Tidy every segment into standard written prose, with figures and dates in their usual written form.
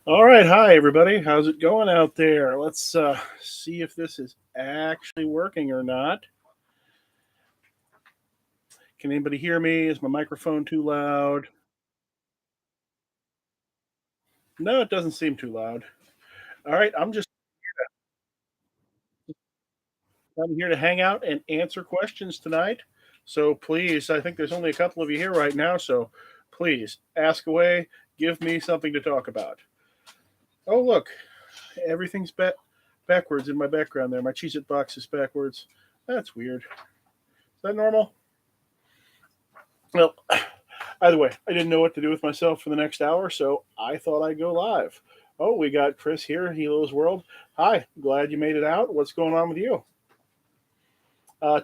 All right, hi everybody. How's it going out there? Let's see if this is actually working or not. Can anybody hear me? Is my microphone too loud? No, it doesn't seem too loud. All right, I'm here to hang out and answer questions tonight. So please, I think there's only a couple of you here right now, so please ask away. Give me something to talk about. Oh, look, everything's backwards in my background there. My Cheez-It box is backwards. That's weird. Is that normal? Well, either way, I didn't know what to do with myself for the next hour, so I thought I'd go live. Oh, we got Chris here, Helo's World. Hi, glad you made it out. What's going on with you?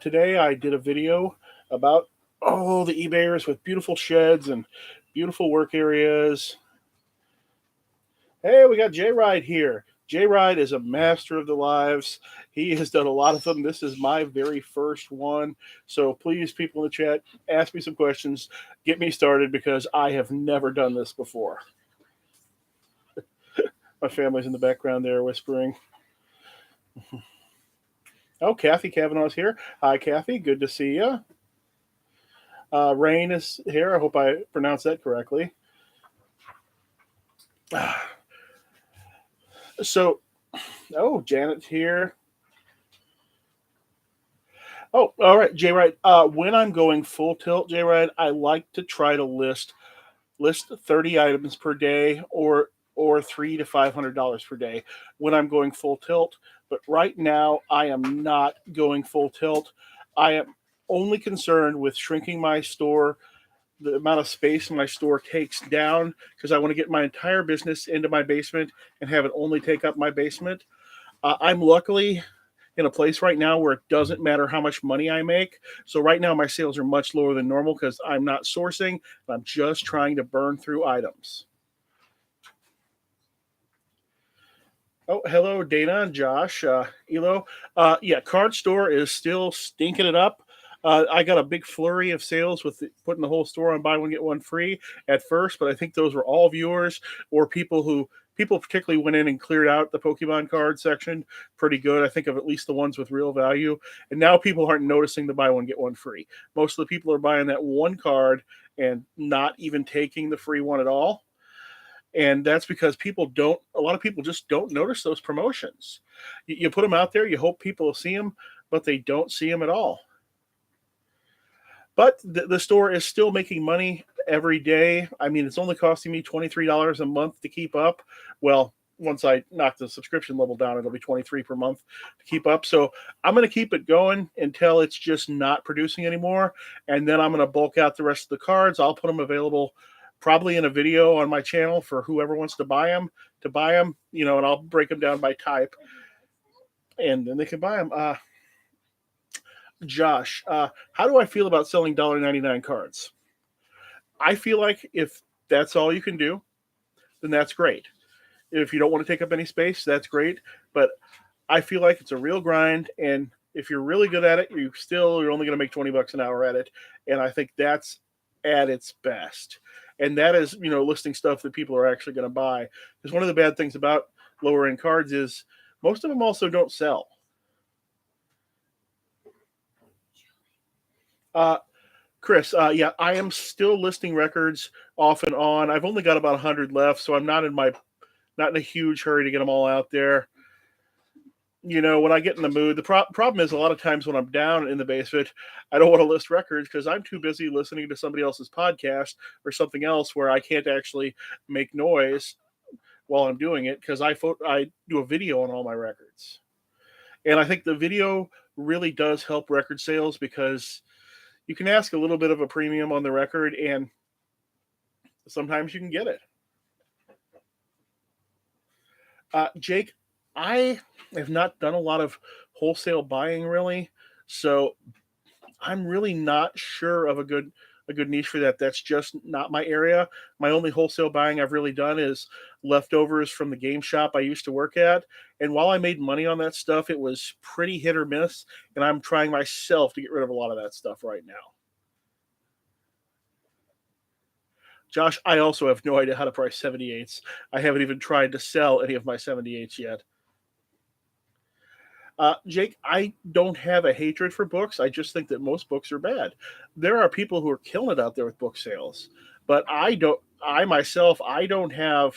Today I did a video about the eBayers with beautiful sheds and beautiful work areas. Hey, we got J Ride here. J Ride is a master of the lives. He has done a lot of them. This is my very first one. So please, people in the chat, ask me some questions. Get me started because I have never done this before. My family's in the background there whispering. Oh, Kathy Kavanaugh's here. Hi, Kathy. Good to see you. Rain is here. I hope I pronounced that correctly. So, Janet's here. Oh, all right, Jay Wright. When I'm going full tilt, Jay Wright, I like to try to list 30 items per day or $300 to $500 per day when I'm going full tilt. But right now, I am not going full tilt. I am only concerned with shrinking my store, the amount of space my store takes down, because I want to get my entire business into my basement and have it only take up my basement. I'm luckily in a place right now where it doesn't matter how much money I make. So right now my sales are much lower than normal because I'm not sourcing. I'm just trying to burn through items. Oh, hello, Dana and Josh. Elo. Yeah, Card Store is still stinking it up. I got a big flurry of sales with putting the whole store on buy one get one free at first, but I think those were all viewers or people particularly went in and cleared out the Pokemon card section pretty good. I think of at least the ones with real value, and now people aren't noticing the buy one get one free. Most of the people are buying that one card and not even taking the free one at all, and that's because a lot of people just don't notice those promotions. You put them out there, you hope people will see them, but they don't see them at all. But the store is still making money every day. I mean, it's only costing me $23 a month to keep up. Well, once I knock the subscription level down, it'll be 23 per month to keep up. So I'm going to keep it going until it's just not producing anymore, and then I'm going to bulk out the rest of the cards. I'll put them available probably in a video on my channel for whoever wants to buy them, and I'll break them down by type, and then they can buy them. Josh, how do I feel about selling $1.99 cards? I feel like if that's all you can do, then that's great. If you don't want to take up any space, that's great. But I feel like it's a real grind, and if you're really good at it, you're only going to make $20 an hour at it, and I think that's at its best. And that is, listing stuff that people are actually going to buy. Because one of the bad things about lower end cards is most of them also don't sell. Chris, yeah, I am still listing records off and on. I've only got about 100 left, so I'm not in a huge hurry to get them all out there. When I get in the mood, the problem is a lot of times when I'm down in the basement, I don't want to list records because I'm too busy listening to somebody else's podcast or something else where I can't actually make noise while I'm doing it because I do a video on all my records. And I think the video really does help record sales because you can ask a little bit of a premium on the record, and sometimes you can get it. Jake, I have not done a lot of wholesale buying really, so I'm really not sure of a good niche for that. That's just not my area. My only wholesale buying I've really done is leftovers from the game shop I used to work at. And while I made money on that stuff, it was pretty hit or miss. And I'm trying myself to get rid of a lot of that stuff right now. Josh, I also have no idea how to price 78s. I haven't even tried to sell any of my 78s yet. Jake, I don't have a hatred for books. I just think that most books are bad. There are people who are killing it out there with book sales, but I don't. I myself, I don't have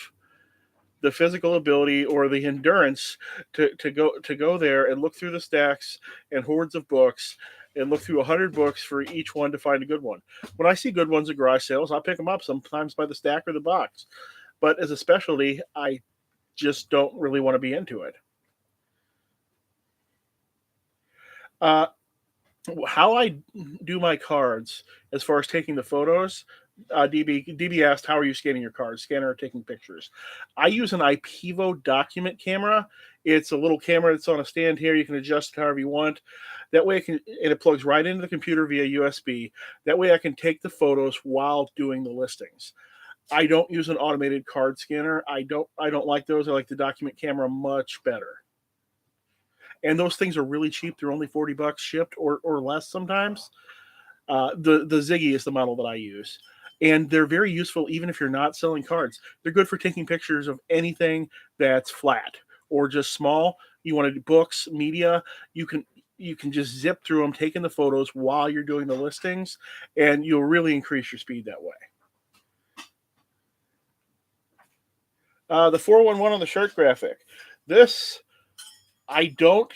the physical ability or the endurance to go there and look through the stacks and hordes of books and look through 100 books for each one to find a good one. When I see good ones at garage sales, I'll pick them up sometimes by the stack or the box. But as a specialty, I just don't really want to be into it. Uh, how I do my cards as far as taking the photos. DB asked, "How are you scanning your cards? Scanner or taking pictures?" I use an IPEVO document camera. It's a little camera that's on a stand here. You can adjust it however you want. That way, and it plugs right into the computer via USB. That way, I can take the photos while doing the listings. I don't use an automated card scanner. I don't like those. I like the document camera much better. And those things are really cheap. They're only $40 shipped or less sometimes. The Ziggy is the model that I use, and they're very useful even if you're not selling cards. They're good for taking pictures of anything that's flat or just small. You want to do books, media. You can just zip through them, taking the photos while you're doing the listings, and you'll really increase your speed that way. The 411 on the shirt graphic. This I don't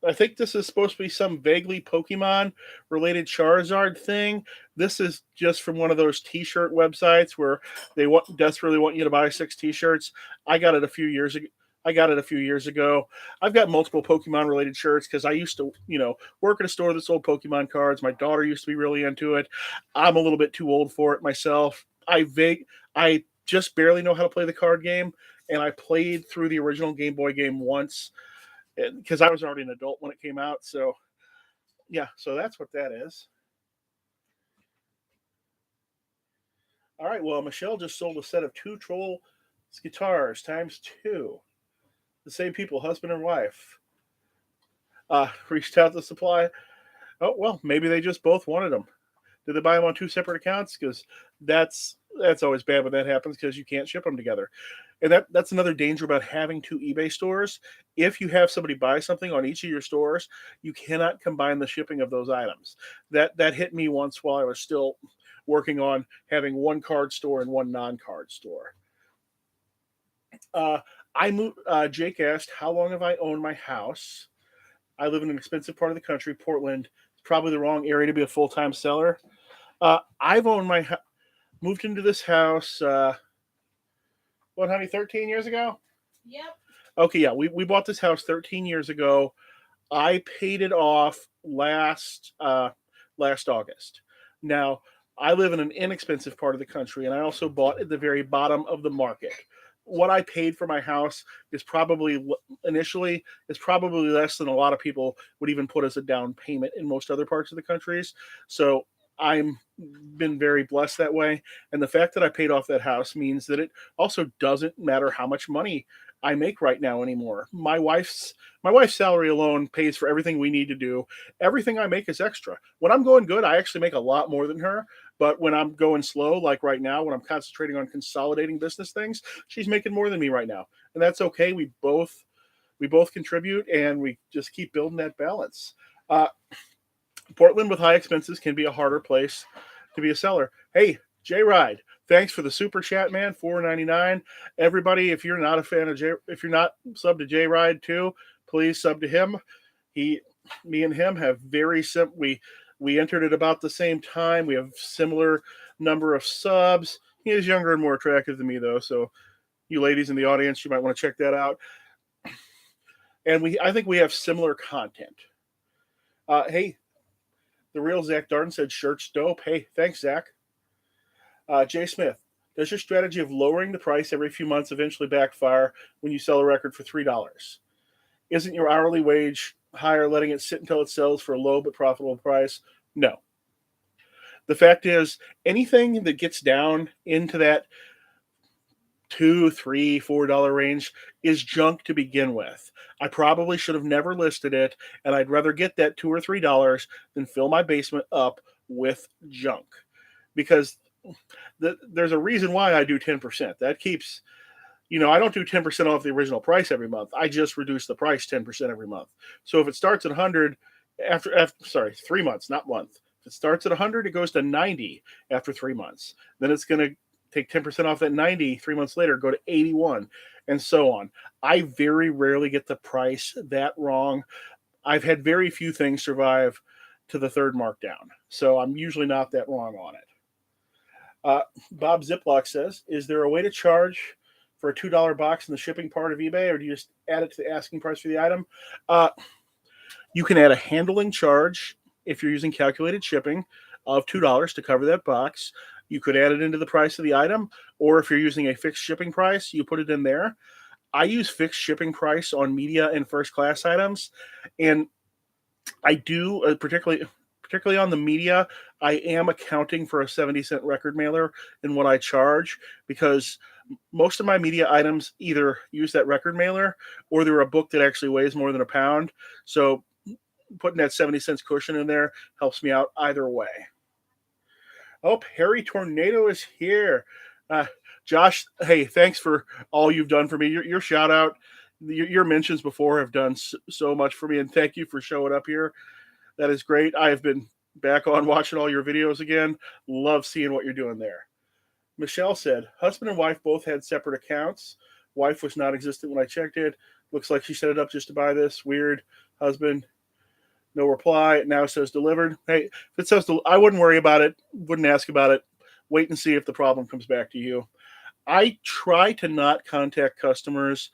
I think this is supposed to be some vaguely Pokemon related Charizard thing. This is just from one of those T-shirt websites where they desperately want you to buy 6 T-shirts. I got it a few years ago. I've got multiple Pokemon related shirts because I used to, work at a store that sold Pokemon cards. My daughter used to be really into it. I'm a little bit too old for it myself. I just barely know how to play the card game, and I played through the original Game Boy game once because I was already an adult when it came out. So yeah, so that's what that is. All right. Well, Michelle just sold a set of two Troll guitars times two. The same people, husband and wife, reached out to supply. Oh well, maybe they just both wanted them. Did they buy them on two separate accounts? Because that's always bad when that happens because you can't ship them together. And that's another danger about having two eBay stores. If you have somebody buy something on each of your stores, you cannot combine the shipping of those items. That hit me once while I was still working on having one card store and one non-card store. Uh, I moved. Jake asked, "How long have I owned my house?" I live in an expensive part of the country. Portland is probably the wrong area to be a full-time seller. I've owned moved into this house. What, honey, 13 years ago? Yep. Okay, yeah, we bought this house 13 years ago. I paid it off last August. Now, I live in an inexpensive part of the country, and I also bought at the very bottom of the market. What I paid for my house is probably initially is probably less than a lot of people would even put as a down payment in most other parts of the countries. So I'm been very blessed that way. And the fact that I paid off that house means that it also doesn't matter how much money I make right now anymore. My wife's salary alone pays for everything we need to do. Everything I make is extra. When I'm going good, I actually make a lot more than her. But when I'm going slow, like right now, when I'm concentrating on consolidating business things, she's making more than me right now. And that's okay. We both contribute and we just keep building that balance. Uh, Portland with high expenses can be a harder place to be a seller. Hey, J Ride, thanks for the super chat, man. $4.99. Everybody, if you're not a fan of if you're not sub to J Ride too, please sub to him. He, me, and him have very sim. We entered at about the same time. We have similar number of subs. He is younger and more attractive than me, though. So, you ladies in the audience, you might want to check that out. And I think we have similar content. Hey, the real Zach Darden said shirts dope. Hey, thanks, Zach. Jay Smith, does your strategy of lowering the price every few months eventually backfire when you sell a record for $3? Isn't your hourly wage higher, letting it sit until it sells for a low but profitable price? No. The fact is, anything that gets down into that $2, $3, $4 range is junk to begin with. I probably should have never listed it, and I'd rather get that $2 or $3 than fill my basement up with junk. Because there's a reason why I do 10%. That keeps, I don't do 10% off the original price every month. I just reduce the price 10% every month. So if it starts at 100 after sorry, 3 months, not month. If it starts at 100, it goes to 90 after 3 months. Then it's going to take 10% off that 90 3 months later, go to 81, and so on. I very rarely get the price that wrong. I've had very few things survive to the third markdown. So I'm usually not that wrong on it. Uh, Bob Ziploc says, is there a way to charge for a $2 box in the shipping part of eBay, or do you just add it to the asking price for the item? Uh, you can add a handling charge if you're using calculated shipping of $2 to cover that box. You could add it into the price of the item, or if you're using a fixed shipping price, you put it in there. I use fixed shipping price on media and first class items, and I do particularly on the media. I am accounting for a 70-cent record mailer in what I charge, because most of my media items either use that record mailer or they're a book that actually weighs more than a pound. So putting that 70 cents cushion in there helps me out either way. Oh, Harry Tornado is here. Uh, Josh, hey, thanks for all you've done for me. Your shout out, your mentions before have done so much for me, and thank you for showing up here. That is great. I have been back on watching all your videos again. Love seeing what you're doing there. Michelle said, husband and wife both had separate accounts. Wife was non-existent when I checked it. Looks like she set it up just to buy this. Weird. Husband, no reply. It now says delivered. Hey, if it says, I wouldn't worry about it. Wouldn't ask about it. Wait and see if the problem comes back to you. I try to not contact customers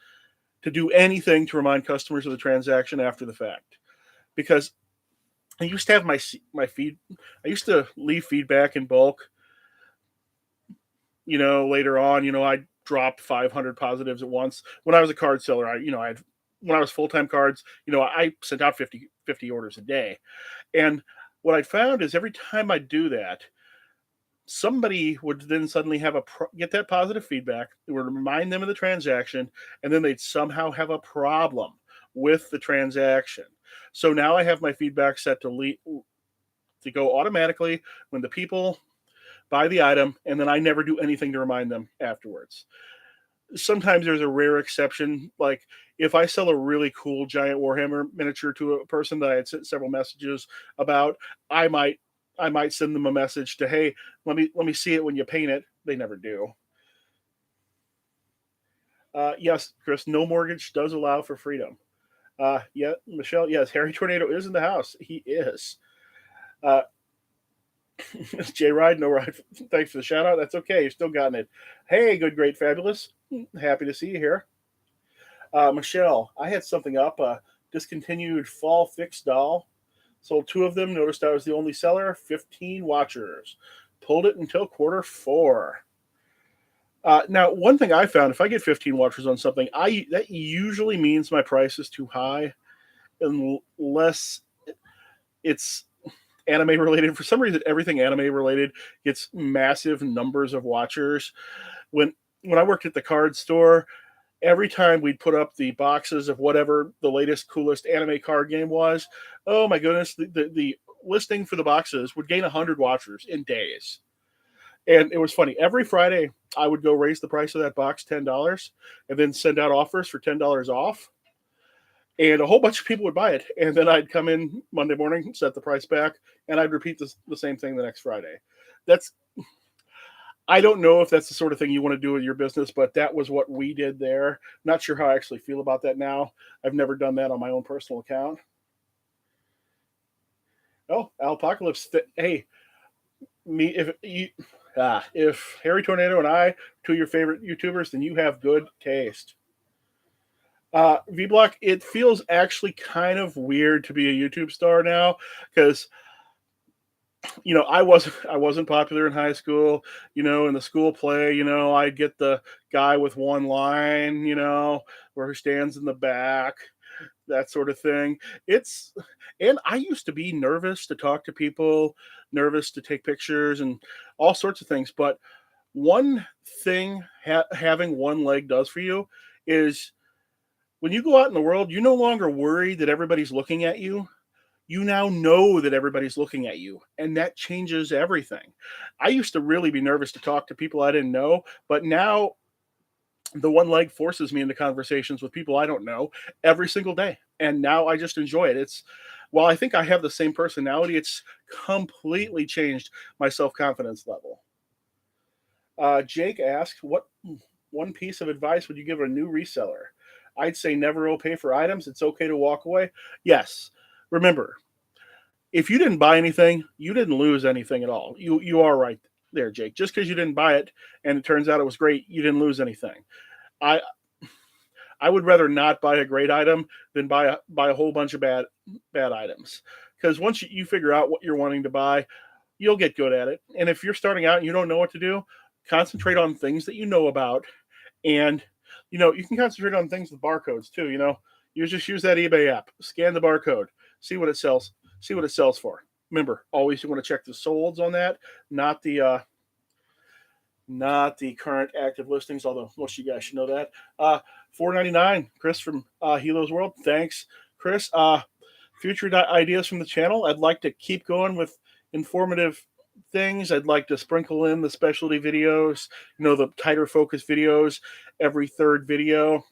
to do anything to remind customers of the transaction after the fact, because I used to have my feed. I used to leave feedback in bulk. Later on, I dropped 500 positives at once. When I was a card seller, when I was full-time cards, I sent out 50 orders a day. And what I found is every time I do that, somebody would then suddenly get that positive feedback. It would remind them of the transaction, and then they'd somehow have a problem with the transaction. So now I have my feedback set to go automatically when the people buy the item, and then I never do anything to remind them afterwards. Sometimes there's a rare exception, like if I sell a really cool giant Warhammer miniature to a person that I had sent several messages about, I might send them a message to, hey, let me see it when you paint it. They never do. Yes, Chris, no mortgage does allow for freedom. Yeah, Michelle, yes, Harry Tornado is in the house. He is. J Ride, no ride. Thanks for the shout out. That's okay. You're still gotten it. Hey, good, great, fabulous. Happy to see you here. Michelle, I had something up. Discontinued fall fixed doll. Sold 2 of them. Noticed I was the only seller. 15 watchers. Pulled it until Q4. Now, one thing I found, if I get 15 watchers on something, that usually means my price is too high, unless it's anime related. For some reason, everything anime related gets massive numbers of watchers. When I worked at the card store, every time we'd put up the boxes of whatever the latest, coolest anime card game was, oh my goodness, the listing for the boxes would gain 100 watchers in days. And it was funny. Every Friday, I would go raise the price of that box $10 and then send out offers for $10 off. And a whole bunch of people would buy it. And then I'd come in Monday morning, set the price back, and I'd repeat the same thing the next Friday. I don't know if that's the sort of thing you want to do with your business, but that was what we did there. Not sure how I actually feel about that now. I've never done that on my own personal account. Oh, Alpocalypse. Hey, if Harry Tornado and I, 2 of your favorite YouTubers, then you have good taste. VBlock, it feels actually kind of weird to be a YouTube star now, because I wasn't popular in high school. In the school play, I'd get the guy with one line, where he stands in the back, that sort of thing. And I used to be nervous to talk to people, nervous to take pictures, and all sorts of things. But one thing having one leg does for you is when you go out in the world, you're no longer worried that everybody's looking at you. you now know that everybody's looking at you, and that changes everything. I used to really be nervous to talk to people I didn't know, but now the one leg forces me into conversations with people I don't know every single day. And now I just enjoy it. It's while I think I have the same personality, it's completely changed my self confidence level. Jake asked, "What one piece of advice would you give a new reseller?" I'd say never overpay for items. It's okay to walk away. Yes. Remember, if you didn't buy anything, you didn't lose anything at all. You are right there, Jake. Just because you didn't buy it and it turns out it was great, you didn't lose anything. I I would rather not buy a great item than buy a whole bunch of bad items. Because once you figure out what you're wanting to buy, you'll get good at it. And if you're starting out and you don't know what to do, concentrate on things that you know about. And you can concentrate on things with barcodes too. You just use that eBay app, scan the barcode, see what it sells, see what it sells for. Remember, always you want to check the solds on that, not the current active listings, although most of you guys should know that. $4.99, Chris from Helo's World. Thanks, Chris. Future ideas from the channel. I'd like to keep going with informative things. I'd like to sprinkle in the specialty videos, the tighter focus videos every third video.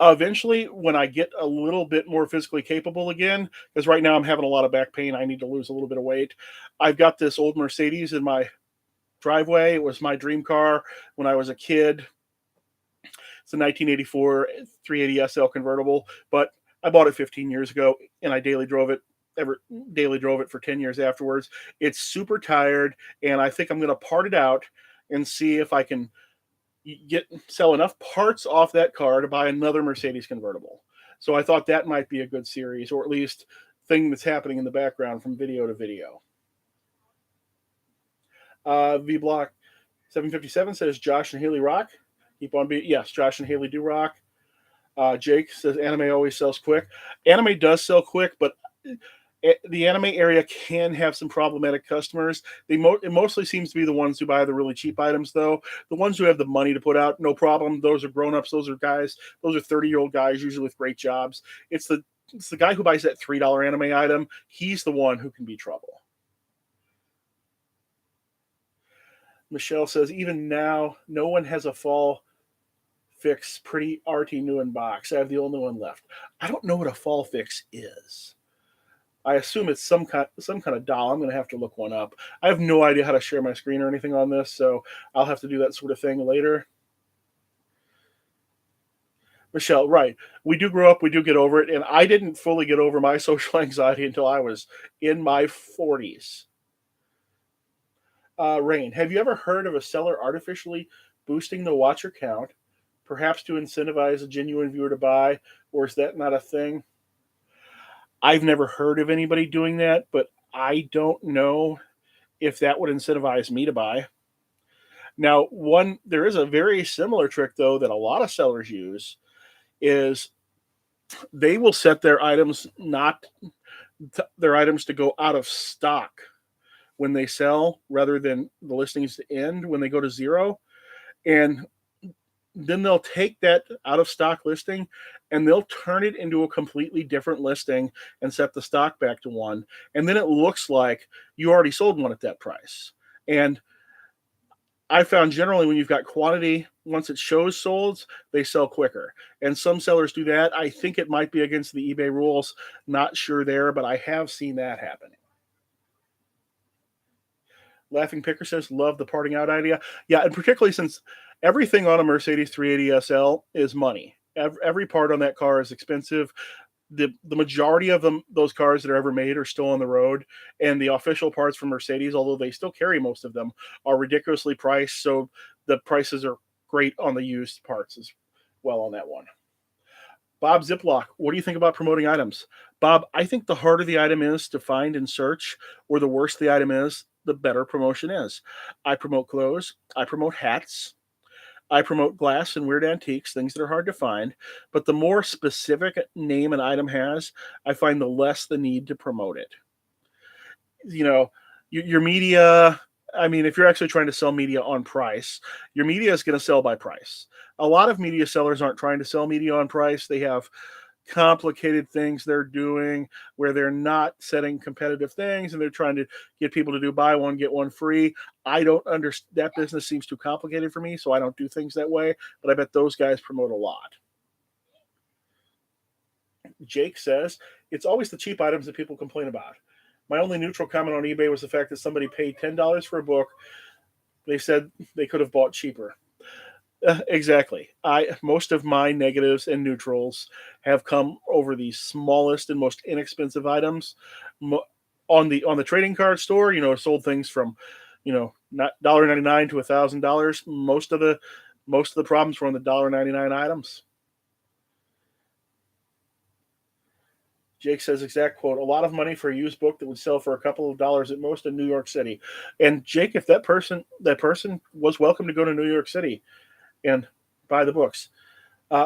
Eventually, when I get a little bit more physically capable again, because right now I'm having a lot of back pain, I need to lose a little bit of weight. I've got this old Mercedes in my driveway. It was my dream car when I was a kid. It's a 1984 380 SL convertible, but I bought it 15 years ago and I daily drove it for 10 years afterwards. It's super tired, and I think I'm going to part it out and see if I can sell enough parts off that car to buy another Mercedes convertible. So I thought that might be a good series, or at least thing that's happening in the background from video to video. V Block 757 says Josh and Haley rock. Keep on being, yes, Josh and Haley do rock. Jake says anime always sells quick. Anime does sell quick, but the anime area can have some problematic customers. It mostly seems to be the ones who buy the really cheap items, though. The ones who have the money to put out, no problem. Those are grown-ups. Those are 30-year-old guys, usually with great jobs. It's the guy who buys that $3 anime item. He's the one who can be trouble. Michelle says, even now, no one has a fall fix pretty arty new in box. I have the only one left. I don't know what a fall fix is. I assume it's some kind of doll. I'm going to have to look one up. I have no idea how to share my screen or anything on this, so I'll have to do that sort of thing later. Michelle, right. We do grow up, we do get over it, and I didn't fully get over my social anxiety until I was in my 40s. Rain, have you ever heard of a seller artificially boosting the watcher count, perhaps to incentivize a genuine viewer to buy, or is that not a thing? I've never heard of anybody doing that, but I don't know if that would incentivize me to buy. Now, there is a very similar trick, though, that a lot of sellers use, is they will set their items to go out of stock when they sell, rather than the listings to end when they go to zero. And then they'll take that out of stock listing and they'll turn it into a completely different listing and set the stock back to one. And then it looks like you already sold one at that price. And I found generally when you've got quantity, once it shows solds, they sell quicker. And some sellers do that. I think it might be against the eBay rules. Not sure there, but I have seen that happening. Laughing Picker says, love the parting out idea. Yeah, and particularly since everything on a Mercedes 380 SL is money. Every part on that car is expensive. The majority of those cars that are ever made are still on the road, and the official parts from Mercedes, although they still carry most of them, are ridiculously priced. So the prices are great on the used parts as well on that one. Bob Ziplock, what do you think about promoting items? Bob, I think the harder the item is to find and search, or the worse the item is, the better promotion is. I promote clothes. I promote hats. I promote glass and weird antiques, things that are hard to find. But the more specific name an item has, I find the less the need to promote it. Your media, I mean, if you're actually trying to sell media on price, your media is going to sell by price. A lot of media sellers aren't trying to sell media on price. They have complicated things they're doing where they're not setting competitive things and they're trying to get people to do buy one get one free. I don't understand, that business seems too complicated for me, so I don't do things that way, but I bet those guys promote a lot. Jake says it's always the cheap items that people complain about. My only neutral comment on eBay was the fact that somebody paid $10 for a book they said they could have bought cheaper. Exactly. I most of my negatives and neutrals have come over the smallest and most inexpensive items. On the trading card store, sold things from, not $1.99 to $1,000. Most of the problems were on the $1.99 items. Jake says, exact quote, a lot of money for a used book that would sell for a couple of dollars at most in New York City. And Jake, if that person was welcome to go to New York City and buy the books.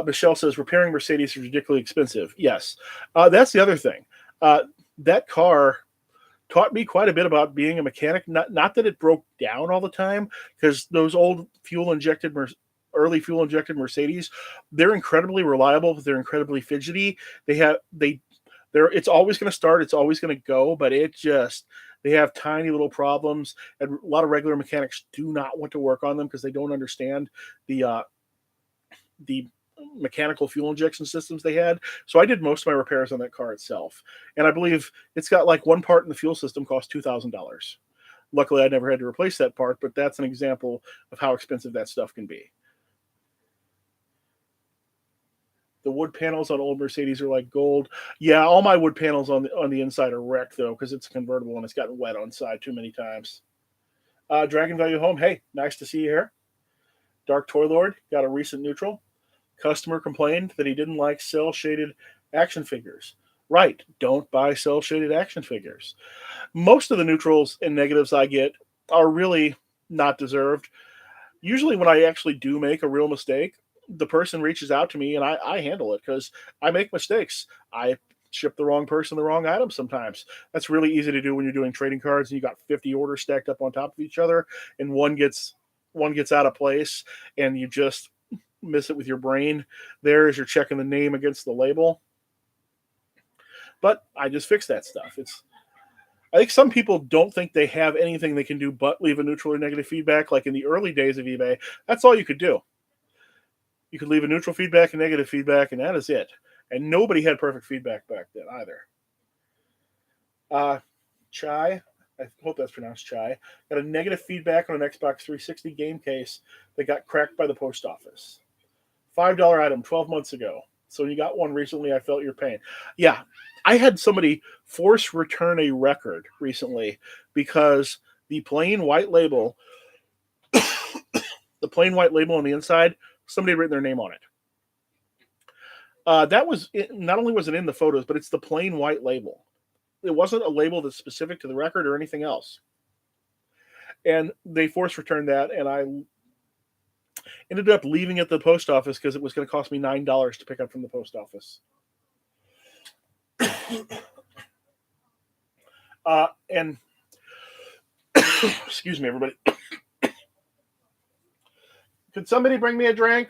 Michelle says, repairing Mercedes is ridiculously expensive. Yes. That's the other thing. That car taught me quite a bit about being a mechanic. Not that it broke down all the time, because those old early fuel injected Mercedes, they're incredibly reliable, but they're incredibly fidgety. It's always going to start, it's always going to go, but they have tiny little problems, and a lot of regular mechanics do not want to work on them because they don't understand the mechanical fuel injection systems they had. So I did most of my repairs on that car itself, and I believe it's got like one part in the fuel system cost $2,000. Luckily, I never had to replace that part, but that's an example of how expensive that stuff can be. The wood panels on old Mercedes are like gold. Yeah, all my wood panels on the inside are wrecked though, because it's a convertible and it's gotten wet on side too many times. Dragon Value Home, hey, nice to see you here. Dark Toy Lord got a recent neutral. Customer complained that he didn't like cell shaded action figures. Right, don't buy cell shaded action figures. Most of the neutrals and negatives I get are really not deserved. Usually, when I actually do make a real mistake, the person reaches out to me and I handle it because I make mistakes. I ship the wrong person the wrong item sometimes. That's really easy to do when you're doing trading cards and you got 50 orders stacked up on top of each other, and one gets out of place and you just miss it with your brain there as you're checking the name against the label. But I just fix that stuff. I think some people don't think they have anything they can do but leave a neutral or negative feedback. Like in the early days of eBay, that's all you could do. You could leave a neutral feedback and negative feedback, and that is it. And nobody had perfect feedback back then either. Chai, I hope that's pronounced Chai, got a negative feedback on an Xbox 360 game case that got cracked by the post office. $5 item 12 months ago. So when you got one recently, I felt your pain. Yeah, I had somebody force return a record recently because the plain white label, on the inside, somebody had written their name on it. Not only was it in the photos, but it's the plain white label. It wasn't a label that's specific to the record or anything else. And they force returned that, and I ended up leaving it at the post office because it was going to cost me $9 to pick up from the post office. And excuse me, everybody. Could somebody bring me a drink?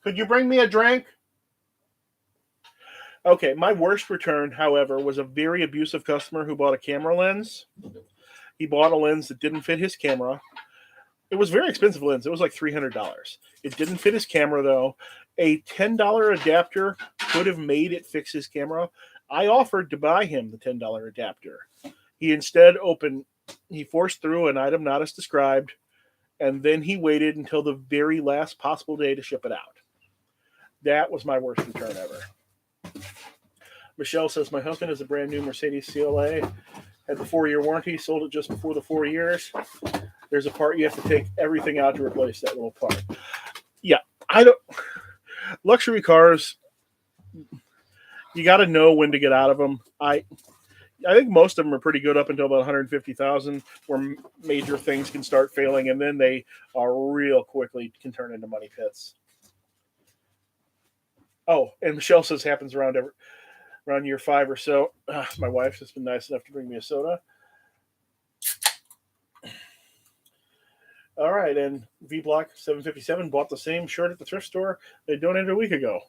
Could you bring me a drink? Okay, my worst return, however, was a very abusive customer who bought a camera lens. He bought a lens that didn't fit his camera. It was a very expensive lens. It was like $300. It didn't fit his camera, though. A $10 adapter could have made it fix his camera. I offered to buy him the $10 adapter. He instead forced through an item not as described, and then he waited until the very last possible day to ship it out. That was my worst return ever. Michelle says, my husband has a brand new Mercedes CLA, had the 4-year warranty, sold it just before the 4 years. There's a part you have to take everything out to replace that little part. Yeah, luxury cars, you got to know when to get out of them. I think most of them are pretty good up until about 150,000, where major things can start failing, and then they are real quickly can turn into money pits. Oh, and Michelle says happens around year 5 or so. My wife has been nice enough to bring me a soda. All right, and V Block 757 bought the same shirt at the thrift store they donated a week ago.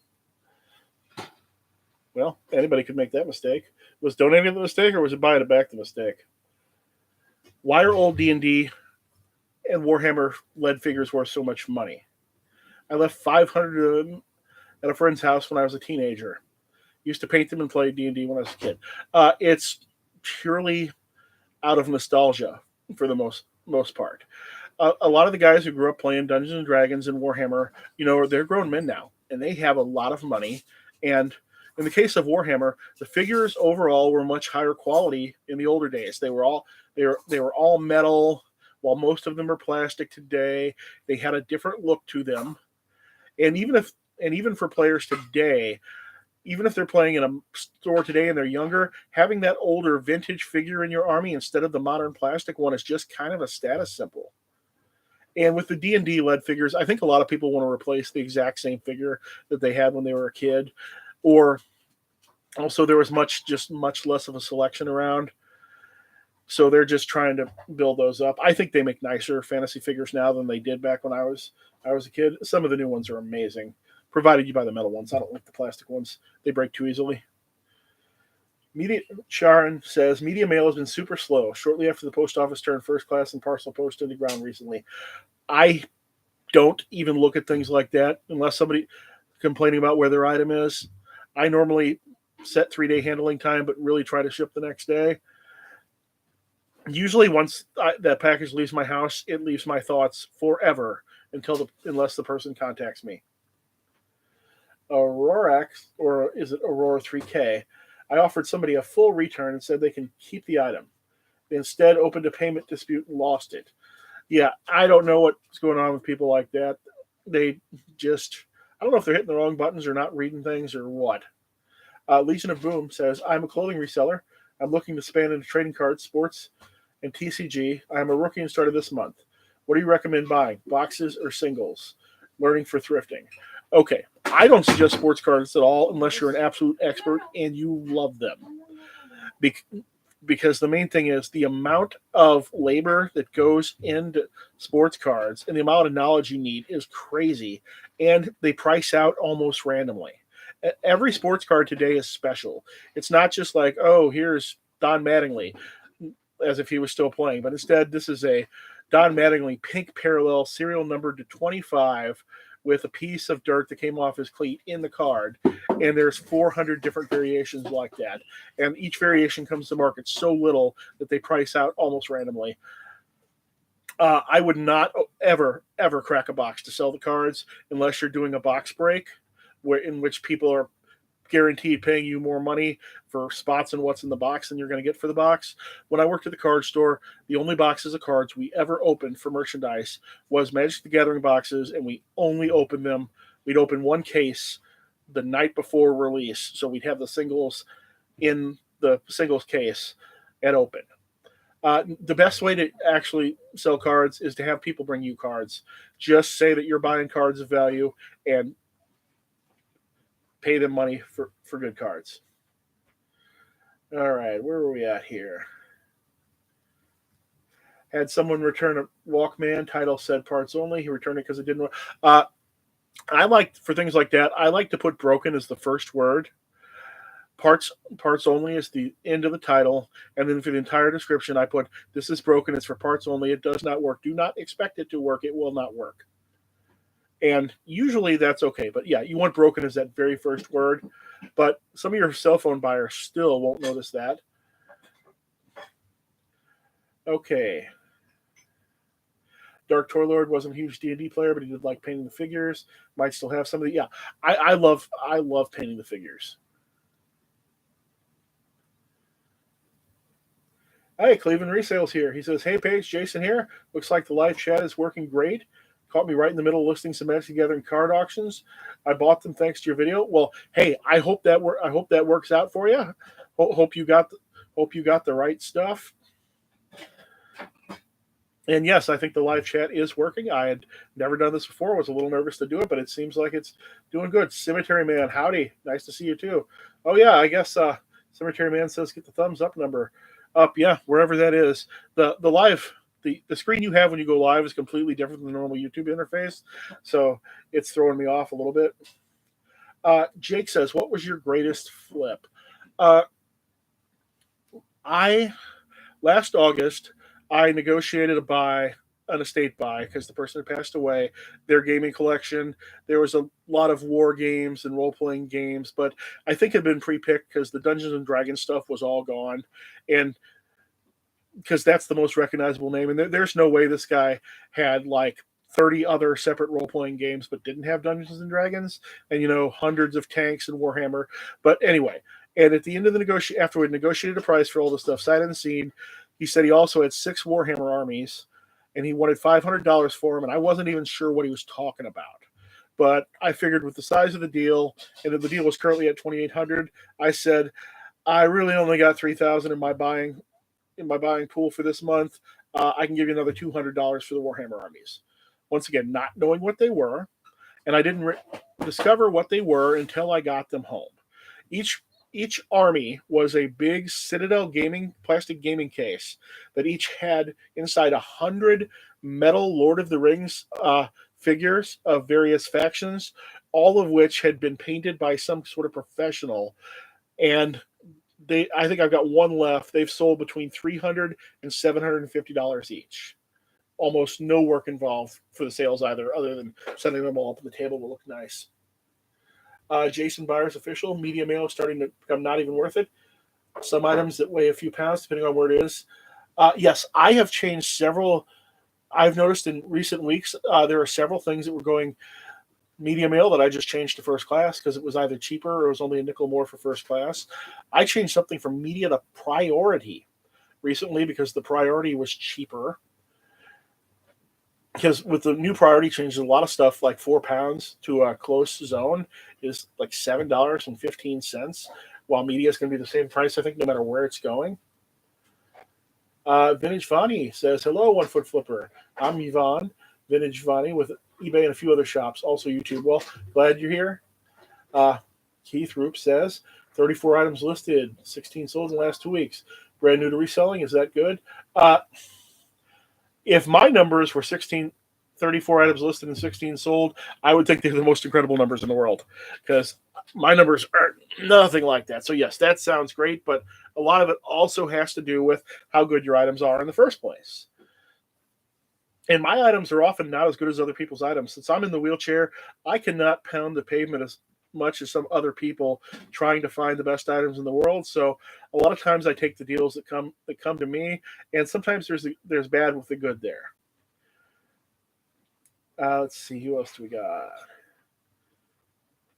Well, anybody could make that mistake. Was donating the mistake, or was it buying it back the mistake? Why are old D&D and Warhammer lead figures worth so much money? I left 500 of them at a friend's house when I was a teenager. Used to paint them and play D&D when I was a kid. It's purely out of nostalgia for the most part. A lot of the guys who grew up playing Dungeons and Dragons and Warhammer, they're grown men now, and they have a lot of money. And in the case of Warhammer, the figures overall were much higher quality in the older days. They were all metal, while most of them are plastic today. They had a different look to them, and even for players today, even if they're playing in a store today and they're younger, having that older vintage figure in your army instead of the modern plastic one is just kind of a status symbol. And with the D&D lead figures, I think a lot of people want to replace the exact same figure that they had when they were a kid, or also there was much less of a selection around. So they're just trying to build those up. I think they make nicer fantasy figures now than they did back when I was a kid. Some of the new ones are amazing, provided you buy the metal ones. I don't like the plastic ones; they break too easily. Media Sharon says media mail has been super slow. Shortly after the post office turned first class and parcel post into ground recently, I don't even look at things like that unless somebody complaining about where their item is. I normally set 3-day handling time, but really try to ship the next day. Usually, once that package leaves my house, it leaves my thoughts forever unless the person contacts me. Aurorax, or is it Aurora 3K? I offered somebody a full return and said they can keep the item. They instead opened a payment dispute and lost it. Yeah, I don't know what's going on with people like that. They just, I don't know if they're hitting the wrong buttons or not reading things or what. Legion of Boom says, I'm a clothing reseller. I'm looking to expand into trading cards, sports, and TCG. I'm a rookie and started this month. What do you recommend buying, boxes or singles? Learning for thrifting. Okay, I don't suggest sports cards at all unless you're an absolute expert and you love them. Because the main thing is the amount of labor that goes into sports cards and the amount of knowledge you need is crazy, and they price out almost randomly. Every sports card today is special. It's not just like, oh, here's Don Mattingly, as if he was still playing, but instead this is a Don Mattingly pink parallel serial numbered to 25 with a piece of dirt that came off his cleat in the card. And there's 400 different variations like that. And each variation comes to market so little that they price out almost randomly. I would not ever crack a box to sell the cards unless you're doing a box break, in which people are guaranteed paying you more money for spots and what's in the box than you're going to get for the box. When I worked at the card store, the only boxes of cards we ever opened for merchandise was Magic the Gathering boxes, and we only opened them. We'd open one case the night before release, so we'd have the singles in the singles case and open. The best way to actually sell cards is to have people bring you cards. Just say that you're buying cards of value and pay them money for good cards. All right, where were we at here? Had someone return a Walkman. Title said parts only. He returned it because it didn't work. I like, for things like that, I like to put broken as the first word. Parts only is the end of the title, and then for the entire description, I put this is broken. It's for parts only. It does not work. Do not expect it to work. It will not work. And usually that's okay. But yeah, you want broken as that very first word. But some of your cell phone buyers still won't notice that. Okay. Dark Toy Lord wasn't a huge D&D player, but he did like painting the figures. Might still have some of the, yeah. I love painting the figures. Hey, Cleveland Resales here. He says, hey, Paige, Jason here. Looks like the live chat is working great. Caught me right in the middle of listing some Magic Together and card auctions. I bought them thanks to your video. Well, hey, I hope that works out for you. Hope you got the right stuff. And yes, I think the live chat is working. I had never done this before. Was a little nervous to do it, but it seems like it's doing good. Cemetery Man, howdy. Nice to see you too. Oh yeah, I guess Cemetery Man says get the thumbs up number up. Yeah, wherever that is. The live the screen you have when you go live is completely different than the normal YouTube interface, so it's throwing me off a little bit. Jake says, "What was your greatest flip?" Uh, I last August I negotiated a buy, an estate buy, because the person had passed away. Their gaming collection. There was a lot of war games and role playing games, but I think it had been pre picked because the Dungeons and Dragons stuff was all gone, and because that's the most recognizable name. And there's no way this guy had like 30 other separate role playing games, but didn't have Dungeons and Dragons, and hundreds of tanks and Warhammer. But anyway, and at the end of the negotiation, after we negotiated a price for all the stuff sight unseen, he said he also had 6 Warhammer armies, and he wanted $500 for them, and I wasn't even sure what he was talking about. But I figured with the size of the deal, and if the deal was currently at 2,800, I said I really only got 3,000 in my buying pool for this month. I can give you another $200 for the Warhammer armies. Once again, not knowing what they were, and I didn't discover what they were until I got them home. Each army was a big Citadel gaming plastic gaming case that each had inside 100 metal Lord of the Rings figures of various factions, all of which had been painted by some sort of professional. And I think I've got one left. They've sold between $300 and $750 each. Almost no work involved for the sales either, other than setting them all up on the table to look nice. Jason Byers official, media mail is starting to become not even worth it. Some items that weigh a few pounds, depending on where it is. Yes, I have changed several. I've noticed in recent weeks there are several things that were going media mail that I just changed to first class because it was either cheaper or it was only a nickel more for first class. I changed something from media to priority recently because the priority was cheaper. Because with the new priority changes, a lot of stuff like £4 to a close zone is like $7.15, while media is going to be the same price, I think, no matter where it's going. Vintage Vani says, "Hello, 1 Foot Flipper. I'm Yvonne, Vintage Vani, with eBay and a few other shops, also YouTube. Well, glad you're here." Keith Roop says, 34 items listed, 16 sold in the last 2 weeks. Brand new to reselling. Is that good? If my numbers were 34 items listed and 16 sold, I would think they're the most incredible numbers in the world, because my numbers are nothing like that. So yes, that sounds great, but a lot of it also has to do with how good your items are in the first place. And my items are often not as good as other people's items. Since I'm in the wheelchair, I cannot pound the pavement as much as some other people trying to find the best items in the world. So a lot of times I take the deals that come to me, and sometimes there's bad with the good there. Let's see, who else do we got?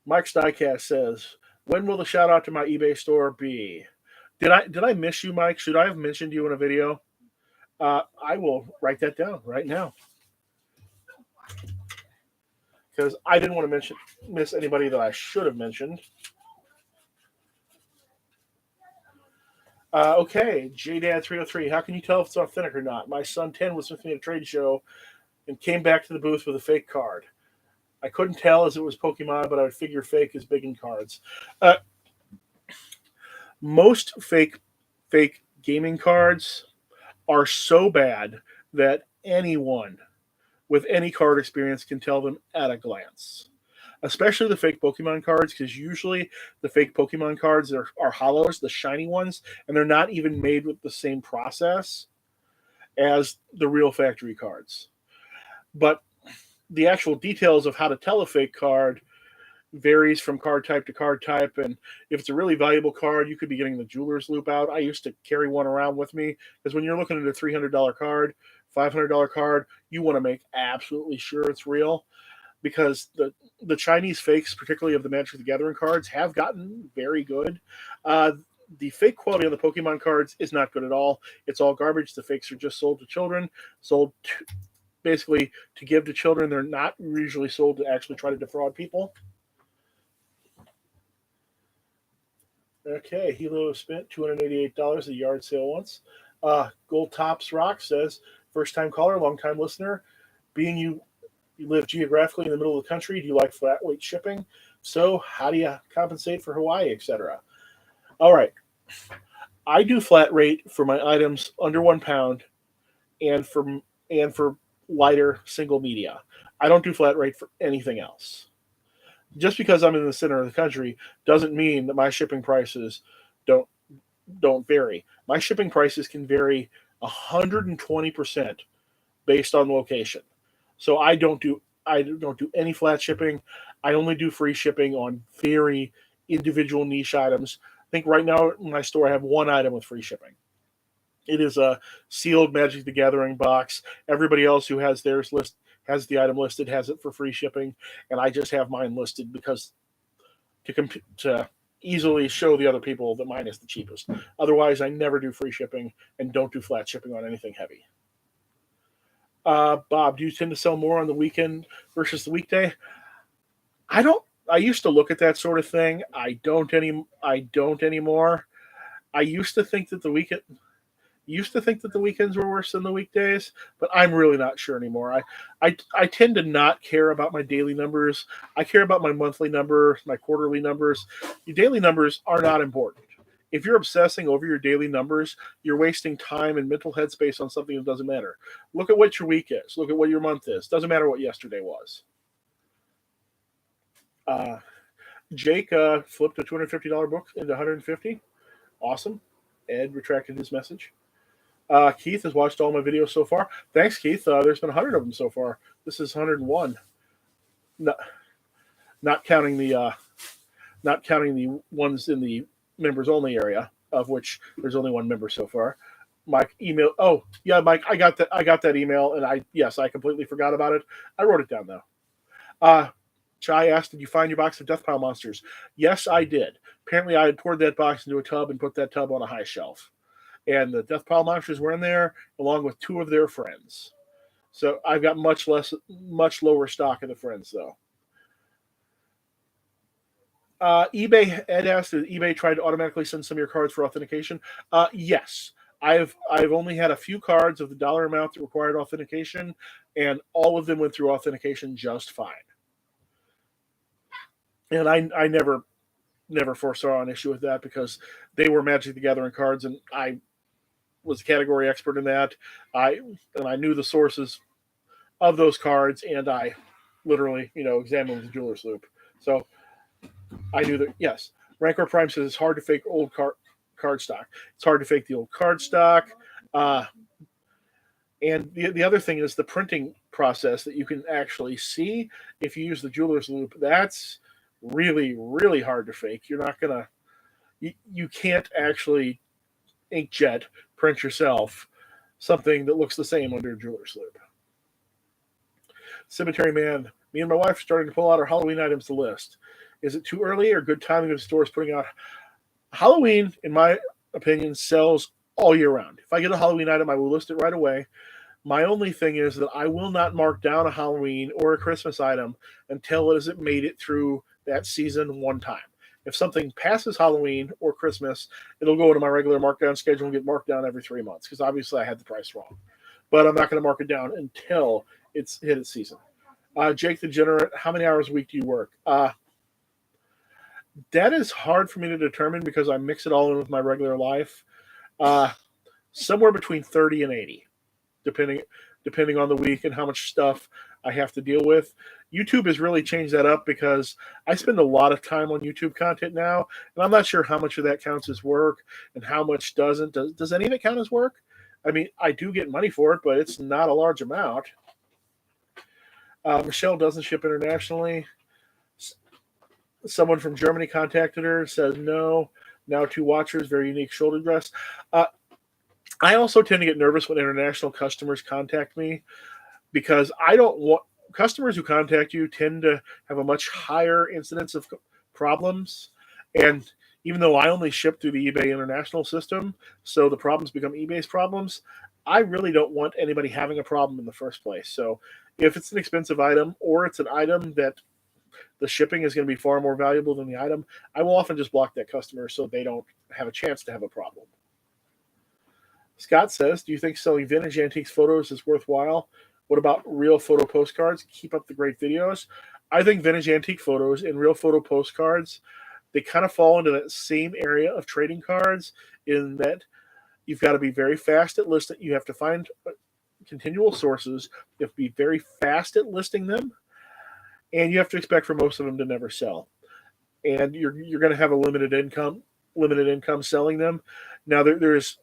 Mike Stycast says, "When will the shout out to my eBay store be?" Did I miss you, Mike? Should I have mentioned you in a video? I will write that down right now, because I didn't want to miss anybody that I should have mentioned. Okay, JDad303. How can you tell if it's authentic or not? My son 10 was with me at a trade show and came back to the booth with a fake card. I couldn't tell as it was Pokemon, but I would figure fake is big in cards. Most fake gaming cards are so bad that anyone with any card experience can tell them at a glance. Especially the fake Pokemon cards, because usually the fake Pokemon cards are hollows, the shiny ones, and they're not even made with the same process as the real factory cards. But the actual details of how to tell a fake card varies from card type to card type, and if it's a really valuable card, you could be getting the jeweler's loop out. I used to carry one around with me, because when you're looking at a $300 card, $500 card, you want to make absolutely sure it's real, because the Chinese fakes, particularly of the Magic the Gathering cards, have gotten very good. The fake quality on the Pokemon cards is not good at all. It's all garbage. The fakes are just sold to children, basically to give to children. They're not usually sold to actually try to defraud people. Okay, Hilo spent $288 at a yard sale once. Gold Tops Rock says, first time caller, long time listener. Being you live geographically in the middle of the country, do you like flat weight shipping? So how do you compensate for Hawaii, etc.? All right. I do flat rate for my items under 1 pound and for lighter single media. I don't do flat rate for anything else. Just because I'm in the center of the country doesn't mean that my shipping prices don't don't vary. My shipping prices can vary 120% based on location. So I don't do any flat shipping. I only do free shipping on very individual niche items. I think right now in my store I have one item with free shipping. It is a sealed Magic the Gathering box. Everybody else who has theirs list has the item listed has it for free shipping, and I just have mine listed because to easily show the other people that mine is the cheapest. Otherwise, I never do free shipping and don't do flat shipping on anything heavy. Bob, do you tend to sell more on the weekend versus the weekday? I don't. I used to look at that sort of thing. I don't any. I don't anymore. I used to think that the weekends were worse than the weekdays, but I'm really not sure anymore. I tend to not care about my daily numbers. I care about my monthly numbers, my quarterly numbers. Your daily numbers are not important. If you're obsessing over your daily numbers, you're wasting time and mental headspace on something that doesn't matter. Look at what your week is. Look at what your month is. Doesn't matter what yesterday was. Uh, Jake flipped a $250 book into 150. Awesome. Ed retracted his message. Keith has watched all my videos so far. Thanks, Keith. There's been 100 of them so far. This is 101. Not, not counting the ones in the members only area, of which there's only one member so far. Mike email. Oh yeah, Mike, I got that. I got that email, and I completely forgot about it. I wrote it down though. Uh, Chai asked, "Did you find your box of Death Pile monsters?" Yes, I did. Apparently, I had poured that box into a tub and put that tub on a high shelf, and the Death Pile monsters were in there along with two of their friends. So I've got much lower stock of the friends though. eBay. Ed asked, "Did eBay try to automatically send some of your cards for authentication?" Yes. I've only had a few cards of the dollar amount that required authentication, and all of them went through authentication just fine. And I never foresaw an issue with that because they were Magic the Gathering cards, and I was a category expert in that. I and I knew the sources of those cards, and I literally examined the jeweler's loop. So I knew that. Yes, Rancor Prime says it's hard to fake old card stock. It's hard to fake the old card stock. Uh, and the other thing is the printing process that you can actually see if you use the jeweler's loop. That's really hard to fake. You're not gonna you can't actually inkjet print yourself something that looks the same under a jeweler's loop. Cemetery Man, me and my wife are starting to pull out our Halloween items to list. Is it too early or good timing if the store is putting out Halloween? In my opinion, sells all year round. If I get a Halloween item, I will list it right away. My only thing is that I will not mark down a Halloween or a Christmas item until it has made it through that season one time. If something passes Halloween or Christmas, it'll go into my regular markdown schedule and get marked down every 3 months because obviously I had the price wrong. But I'm not going to mark it down until it's hit its season. Jake the Generate, how many hours a week do you work? That is hard for me to determine because I mix it all in with my regular life. Uh, Somewhere between 30 and 80, depending on the week and how much stuff I have to deal with. YouTube has really changed that up because I spend a lot of time on YouTube content now, and I'm not sure how much of that counts as work and how much doesn't. Does any of it count as work? I mean, I do get money for it, but it's not a large amount. Michelle doesn't ship internationally. Someone from Germany contacted her, says no. Now two watchers, very unique shoulder dress. I also tend to get nervous when international customers contact me because I don't want customers who contact you tend to have a much higher incidence of problems. And even though I only ship through the eBay international system, so the problems become eBay's problems, I really don't want anybody having a problem in the first place. So if it's an expensive item or it's an item that the shipping is going to be far more valuable than the item, I will often just block that customer so they don't have a chance to have a problem. Scott says, do you think selling vintage antiques photos is worthwhile? What about real photo postcards? Keep up the great videos. I think vintage antique photos and real photo postcards, they kind of fall into that same area of trading cards in that you've got to be very fast at listing. You have to find continual sources. You have to be very fast at listing them. and you have to expect for most of them to never sell. And you're going to have a limited income selling them. Now there's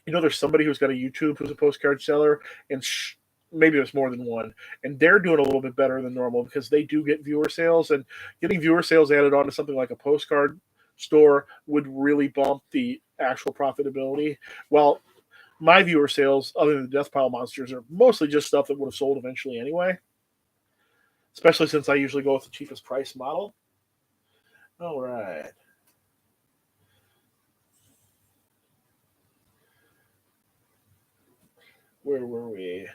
there's somebody who's got a YouTube who's a postcard seller, and maybe there's more than one, and they're doing a little bit better than normal because they do get viewer sales, and getting viewer sales added on to something like a postcard store would really bump the actual profitability. Well, my viewer sales, other than the Death Pile monsters, are mostly just stuff that would have sold eventually anyway. Especially since I usually go with the cheapest price model. All right. Where were we?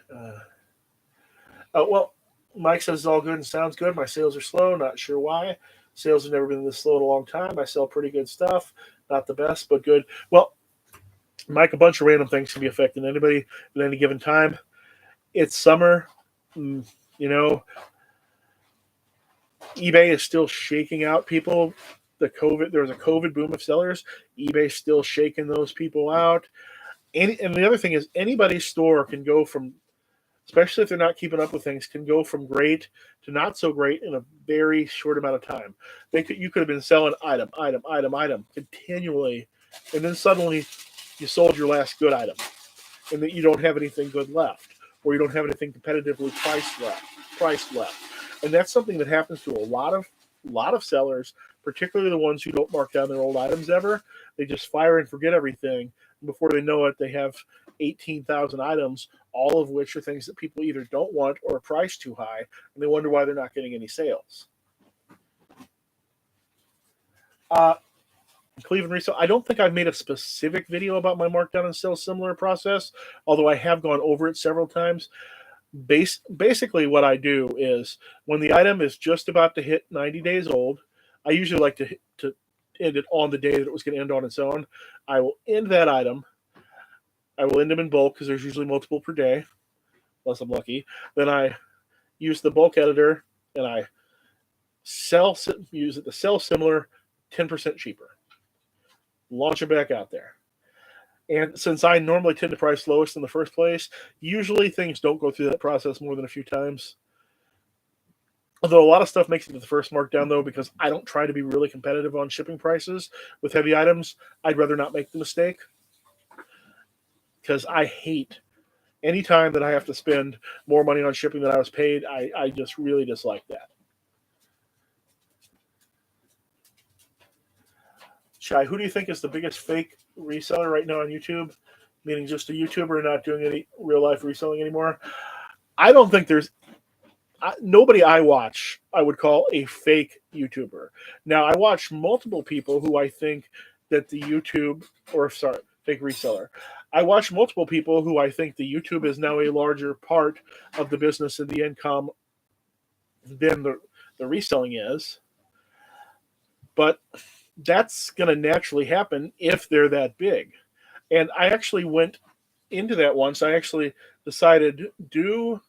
Oh, well, Mike says it's all good and sounds good. My sales are slow, not sure why. Sales have never been this slow in a long time. I sell pretty good stuff. Not the best, but good. Well, Mike, a bunch of random things can be affecting anybody at any given time. It's summer. You know, eBay is still shaking out people. There was a COVID boom of sellers. eBay's still shaking those people out. And the other thing is, anybody's store can go from, especially if they're not keeping up with things, can go from great to not so great in a very short amount of time. You could have been selling item continually, and then suddenly you sold your last good item, and that you don't have anything good left, or you don't have anything competitively priced left. And that's something that happens to a lot of sellers, particularly the ones who don't mark down their old items ever. They just fire and forget everything. And before they know it, they have 18,000 items, all of which are things that people either don't want or are priced too high, and they wonder why they're not getting any sales. Cleveland Resale, I don't think I've made a specific video about my markdown and sell similar process, although I have gone over it several times. Basically, what I do is when the item is just about to hit 90 days old, I usually like to end it on the day that it was going to end on its own. I will end that item. I will end them in bulk because there's usually multiple per day, unless I'm lucky. Then I use the bulk editor and I use it to sell similar 10% cheaper. Launch it back out there. And since I normally tend to price lowest in the first place, usually things don't go through that process more than a few times. Although a lot of stuff makes it to the first markdown, though, because I don't try to be really competitive on shipping prices with heavy items. I'd rather not make the mistake because I hate any time that I have to spend more money on shipping than I was paid. I just really dislike that. Shai, who do you think is the biggest fake reseller right now on YouTube? Meaning just a YouTuber not doing any real life reselling anymore? I don't think there's nobody I watch I would call a fake YouTuber. Now, I watch multiple people who I think that fake reseller. I watch multiple people who I think the YouTube is now a larger part of the business and the income than the reselling is. But that's going to naturally happen if they're that big. And I actually went into that once. I actually decided, do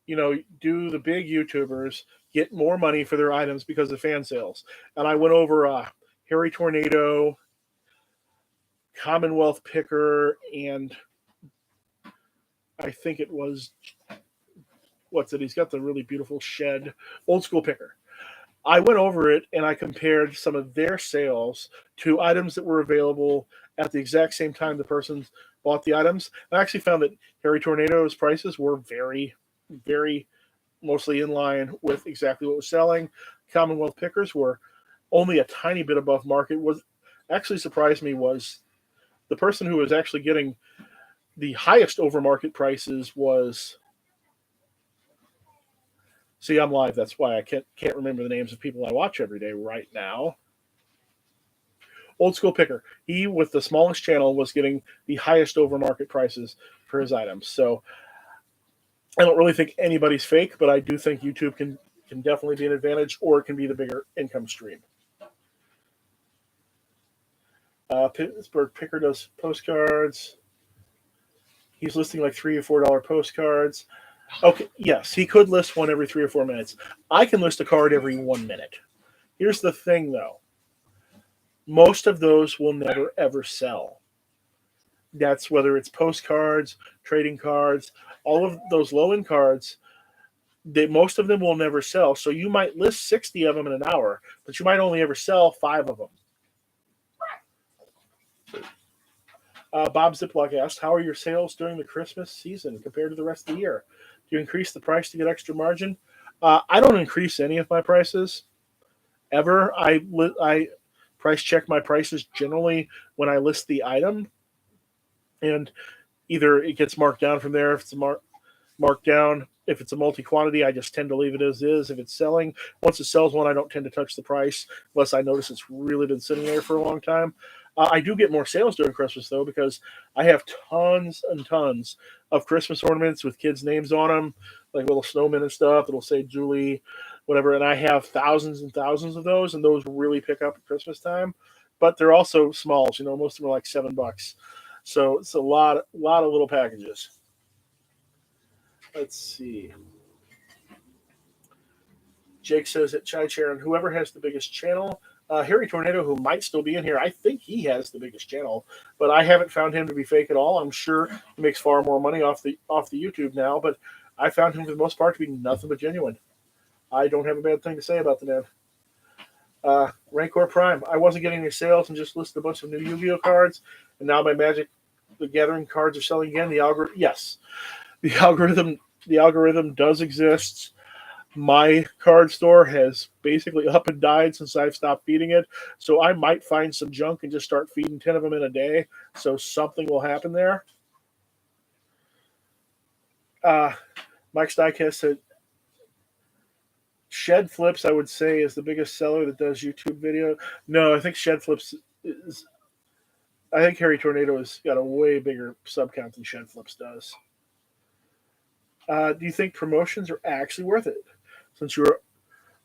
the big YouTubers get more money for their items because of fan sales? And I went over Harry Tornado, Commonwealth Picker, and I think it was, he's got the really beautiful shed, Old School Picker. I went over it and I compared some of their sales to items that were available at the exact same time the person bought the items. I actually found that Harry Tornado's prices were very, very mostly in line with exactly what was selling. Commonwealth Pickers were only a tiny bit above market. What actually surprised me was the person who was actually getting the highest over market prices was... See, I'm live. That's why I can't remember the names of people I watch every day right now. Old School Picker. He, with the smallest channel, was getting the highest over market prices for his items. So I don't really think anybody's fake, but I do think YouTube can definitely be an advantage, or it can be the bigger income stream. Pittsburgh Picker does postcards. He's listing like $3 or $4 postcards. Okay, yes, he could list one every 3 or 4 minutes. I can list a card every 1 minute. Here's the thing, though. Most of those will never, ever sell. That's whether it's postcards, trading cards, all of those low-end cards. Most of them will never sell. So you might list 60 of them in an hour, but you might only ever sell 5 of them. Bob Ziplock asked, how are your sales during the Christmas season compared to the rest of the year? Do you increase the price to get extra margin? I don't increase any of my prices ever. I price check my prices generally when I list the item, and either it gets marked down from there if it's marked down. If it's a multi-quantity, I just tend to leave it as is. If it's selling, once it sells one, I don't tend to touch the price unless I notice it's really been sitting there for a long time. I do get more sales during Christmas, though, because I have tons and tons of Christmas ornaments with kids' names on them, like little snowmen and stuff that'll say Julie, whatever. And I have thousands and thousands of those, and those really pick up at Christmas time. But they're also smalls. Most of them are like $7. So it's a lot of little packages. Let's see. Jake says at Chai Chair, and whoever has the biggest channel, Harry Tornado, who might still be in here, I think he has the biggest channel, but I haven't found him to be fake at all. I'm sure he makes far more money off the YouTube now, but I found him for the most part to be nothing but genuine. I don't have a bad thing to say about the man. Rancor Prime, I wasn't getting any sales and just listed a bunch of new Yu-Gi-Oh cards, and now my Magic the Gathering cards are selling again. Yes, the algorithm does exist. My card store has basically up and died since I've stopped feeding it. So I might find some junk and just start feeding 10 of them in a day. So something will happen there. Mike Stykes said, Shed Flips, I would say, is the biggest seller that does YouTube video. No, I think Shed Flips is... I think Harry Tornado has got a way bigger sub count than Shed Flips does. Do you think promotions are actually worth it? Since you're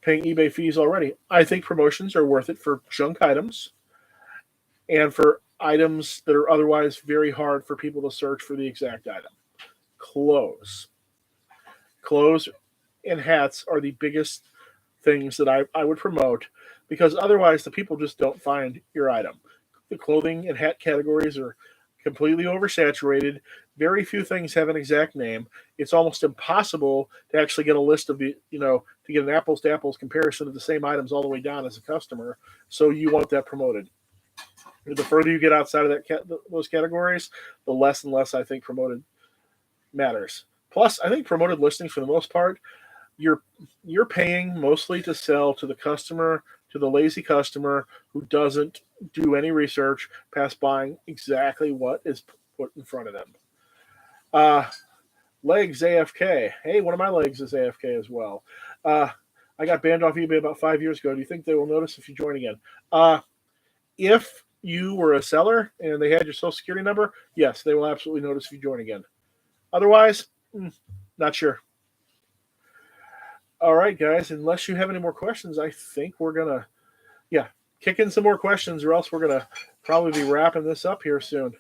paying eBay fees already, I think promotions are worth it for junk items and for items that are otherwise very hard for people to search for the exact item. Clothes and hats are the biggest things that I would promote, because otherwise the people just don't find your item. The clothing and hat categories are completely oversaturated. Very few things have an exact name. It's almost impossible to actually get a list of to get an apples to apples comparison of the same items all the way down as a customer. So you want that promoted. The further you get outside of those categories, the less and less I think promoted matters. Plus, I think promoted listings, for the most part, you're paying mostly to sell to the customer, to the lazy customer who doesn't do any research past buying exactly what is put in front of them. Legs AFK. Hey, one of my legs is AFK as well. I got banned off eBay about 5 years ago. Do you think they will notice if you join again? If you were a seller and they had your social security number, yes, they will absolutely notice if you join again. Otherwise, not sure. All right, guys, unless you have any more questions, I think we're going to, kick in some more questions, or else we're going to probably be wrapping this up here soon.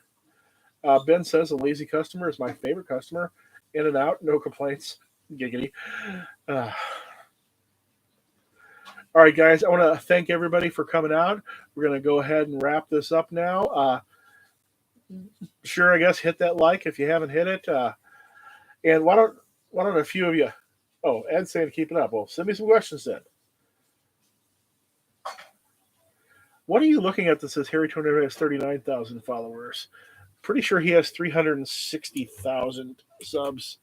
Ben says a lazy customer is my favorite customer. In and out, no complaints. Giggity. All right, guys, I want to thank everybody for coming out. We're going to go ahead and wrap this up now. Sure, I guess hit that like if you haven't hit it. And why don't a few of you... Oh, Ed's saying to keep it up. Well, send me some questions then. What are you looking at that says Harry Tornado has 39,000 followers? Pretty sure he has 360,000 subs.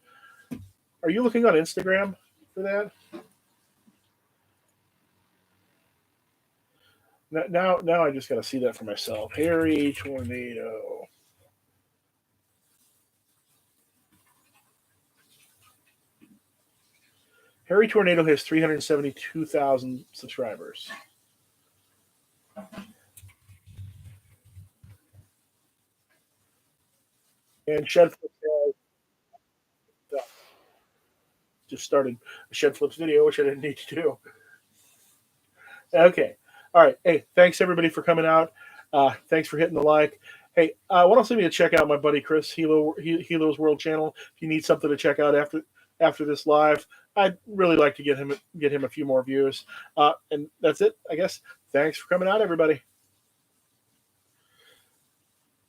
Are you looking on Instagram for that? Now I just got to see that for myself. Harry Tornado. Harry Tornado has 372,000 subscribers. And Shed Flips just started a Shed Flips video, which I didn't need to do. Okay. All right. Hey, thanks everybody for coming out. Thanks for hitting the like. Hey, what else need me to check out my buddy Chris Helo's World channel? If you need something to check out after this live, I'd really like to get him a few more views. And that's it, I guess. Thanks for coming out, everybody.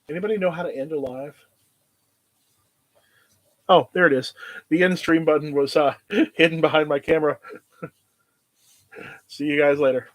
Anybody know how to end a live? Oh, there it is. The end stream button was hidden behind my camera. See you guys later.